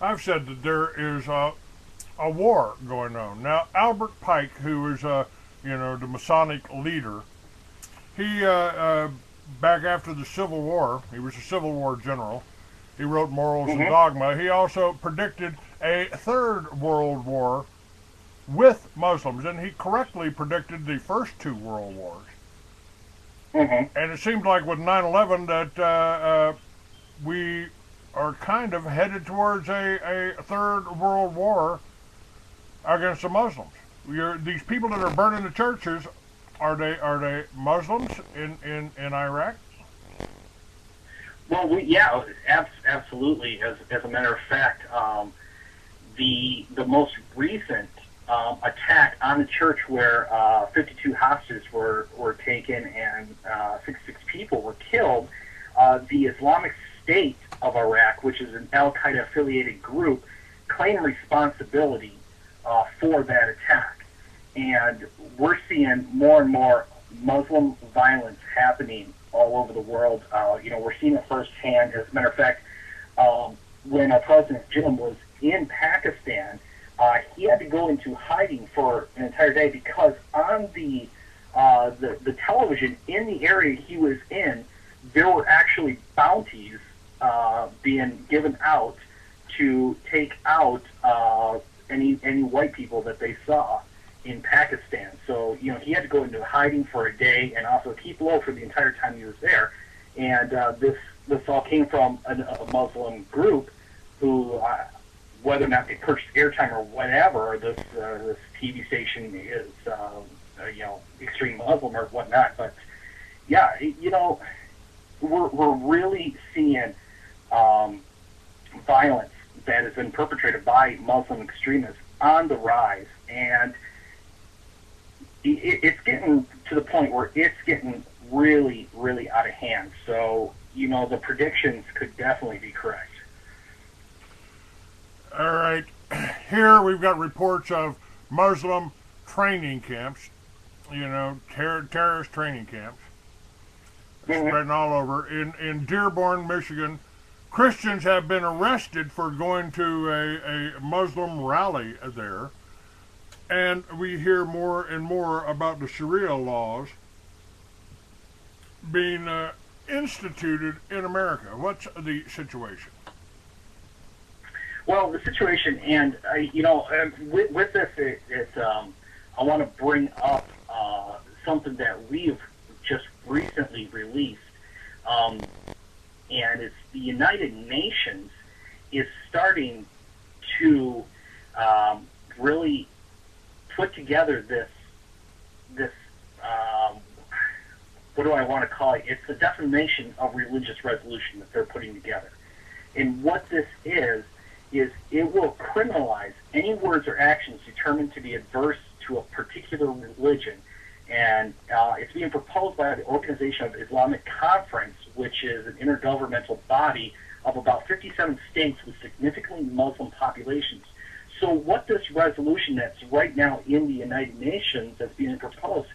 I've said that there is a war going on now. Albert Pike, who is the Masonic leader, he back after the Civil War, he was a Civil War general. He wrote Morals and Mm-hmm. Dogma. He also predicted a third world war with Muslims, and he correctly predicted the first two world wars. Mm-hmm. And it seems like with 9/11 that we are kind of headed towards a third world war against the Muslims. These people that are burning the churches, are they Muslims in Iraq? Well, yeah, absolutely. As a matter of fact, the most recent attack on the church where 52 hostages were taken and 66 people were killed, the Islamic State of Iraq, which is an Al Qaeda affiliated group, claimed responsibility for that attack. And we're seeing more and more Muslim violence happening all over the world. We're seeing it firsthand. As a matter of fact, when President Jim was in Pakistan, he had to go into hiding for an entire day because on the television in the area he was in, there were actually bounties being given out to take out any white people that they saw in Pakistan. So, he had to go into hiding for a day and also keep low for the entire time he was there. And this all came from a Muslim group who, whether or not they purchased airtime or whatever, this TV station is, extreme Muslim or whatnot. But yeah, we're really seeing violence that has been perpetrated by Muslim extremists on the rise, and it's getting to the point where it's getting really, really out of hand. So, the predictions could definitely be correct. All right, here we've got reports of Muslim training camps, terrorist training camps, Mm-hmm. spreading all over. In Dearborn, Michigan, Christians have been arrested for going to a Muslim rally there. And we hear more and more about the Sharia laws being instituted in America. What's the situation? Well, the situation, and with this, I want to bring up something that we've just recently released, and it's the United Nations is starting to really put together this what do I want to call it? It's the definition of religious resolution that they're putting together. And what this is it will criminalize any words or actions determined to be adverse to a particular religion. And it's being proposed by the Organization of Islamic Conference, which is an intergovernmental body of about 57 states with significantly Muslim populations. So what this resolution that's right now in the United Nations that's being proposed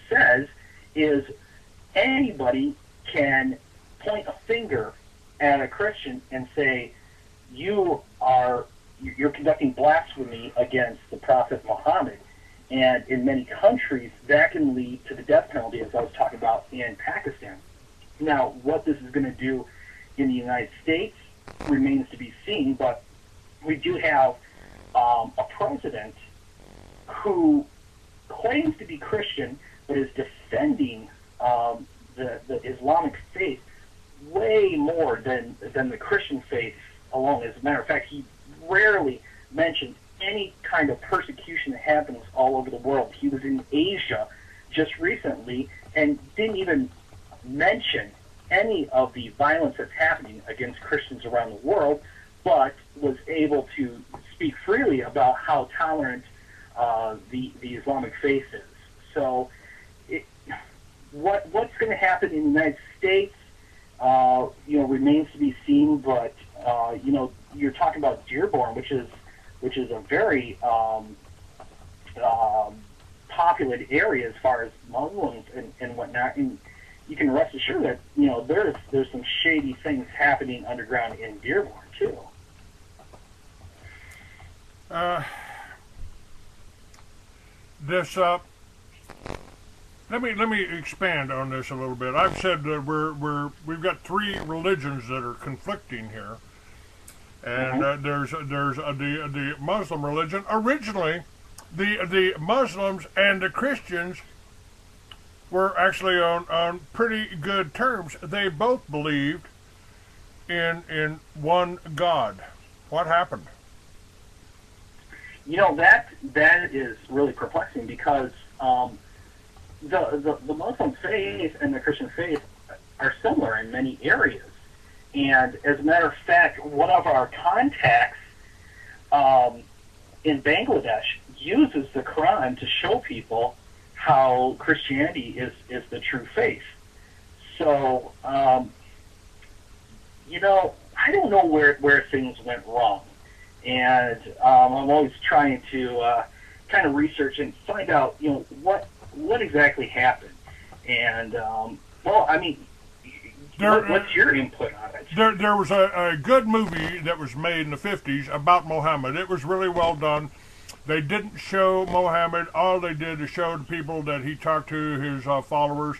says is anybody can point a finger at a Christian and say, you're conducting blasphemy against the Prophet Muhammad. And in many countries, that can lead to the death penalty, as I was talking about in Pakistan. Now, what this is going to do in the United States remains to be seen, but we do have a president who claims to be Christian, but is defending the Islamic faith way more than the Christian faith alone. As a matter of fact, he rarely mentions any kind of persecution that happens all over the world. He was in Asia just recently and didn't even mention any of the violence that's happening against Christians around the world, but was able to speak freely about how tolerant the Islamic faith is. So what's going to happen in the United States, remains to be seen, but, you're talking about Dearborn, which is a very populated area as far as Muslims and whatnot, and you can rest assured that there's some shady things happening underground in Dearborn too. this. Let me expand on this a little bit. I've said that we've got three religions that are conflicting here, and there's the Muslim religion. Originally, the Muslims and the Christians were actually on pretty good terms. They both believed in one God. What happened? You know, that is really perplexing because the Muslim faith and the Christian faith are similar in many areas. And as a matter of fact, one of our contacts in Bangladesh uses the Quran to show people how Christianity is the true faith. So, you know, I don't know where things went wrong. And I'm always trying to kind of research and find out, you know, what exactly happened. And, well, I mean, what's your input on it? There was a good movie that was made in the 50s about Muhammad. It was really well done. They didn't show Muhammad. All they did is show the people that he talked to, his followers,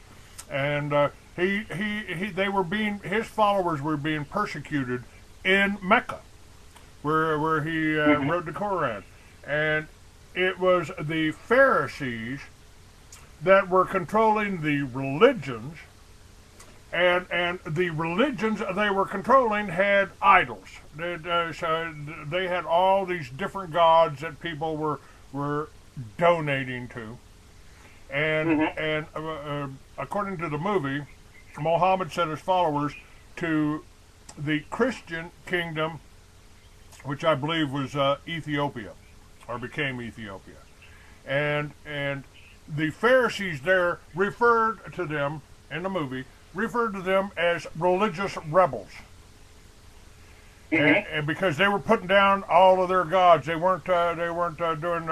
and his followers were being persecuted in Mecca, where he wrote the Quran, and it was the Pharisees that were controlling the religions, and the religions they were controlling had idols. So they had all these different gods that people were donating to, and according to the movie, Muhammad sent his followers to the Christian kingdom, which I believe was Ethiopia, or became Ethiopia, and the Pharisees there referred to them in the movie as religious rebels. And because they were putting down all of their gods, they weren't doing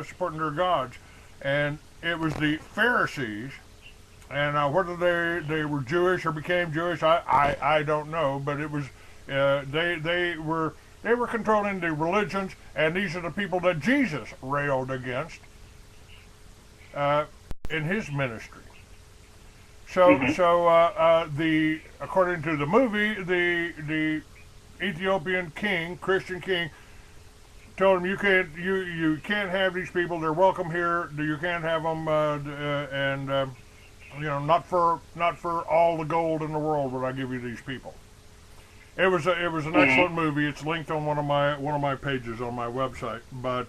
supporting their gods, and it was the Pharisees, and whether they were Jewish or became Jewish, I don't know, but it was they were controlling the religions, and these are the people that Jesus railed against in his ministry. So according to the movie, the Ethiopian king, Christian king, told him you can't have these people. They're welcome here. You can't have them, not for all the gold in the world would I give you these people. It was an excellent movie. It's linked on one of my pages on my website, but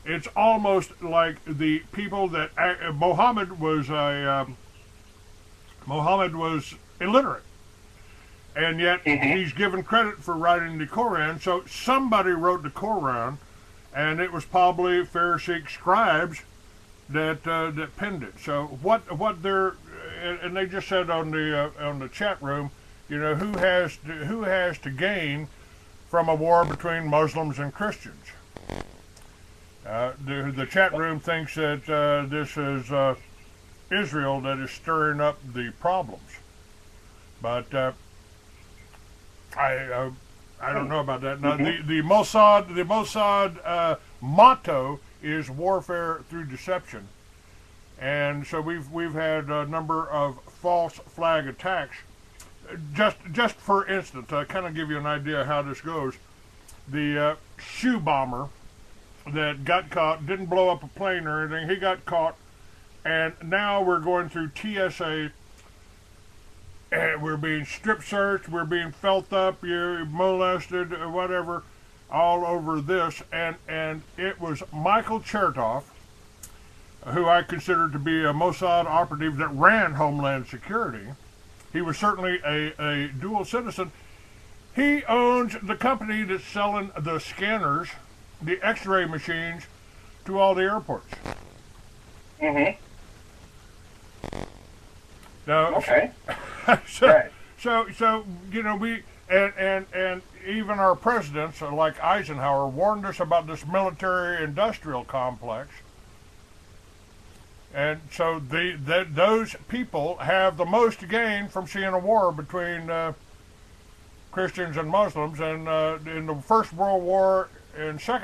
it's almost like the people that Muhammad was illiterate, and yet he's given credit for writing the Quran. So somebody wrote the Quran, and it was probably Pharisaic scribes that penned it. So what they're and they just said on the chat room, you know, who has to gain from a war between Muslims and Christians? The chat room thinks that this is Israel that is stirring up the problems, but I don't know about that. Now the Mossad motto is warfare through deception, and so we've had a number of false flag attacks. Just for instance, to kind of give you an idea how this goes, the shoe bomber that got caught, didn't blow up a plane or anything, he got caught, and now we're going through TSA, and we're being strip searched, we're being felt up, you're molested, whatever, all over this, and it was Michael Chertoff, who I consider to be a Mossad operative that ran Homeland Security. He was certainly a dual citizen. He owns the company that's selling the scanners, the X-ray machines, to all the airports. Now, okay. So you know, we and even our presidents, like Eisenhower, warned us about this military-industrial complex. And so those people have the most to gain from seeing a war between Christians and Muslims. And in the First World War and Second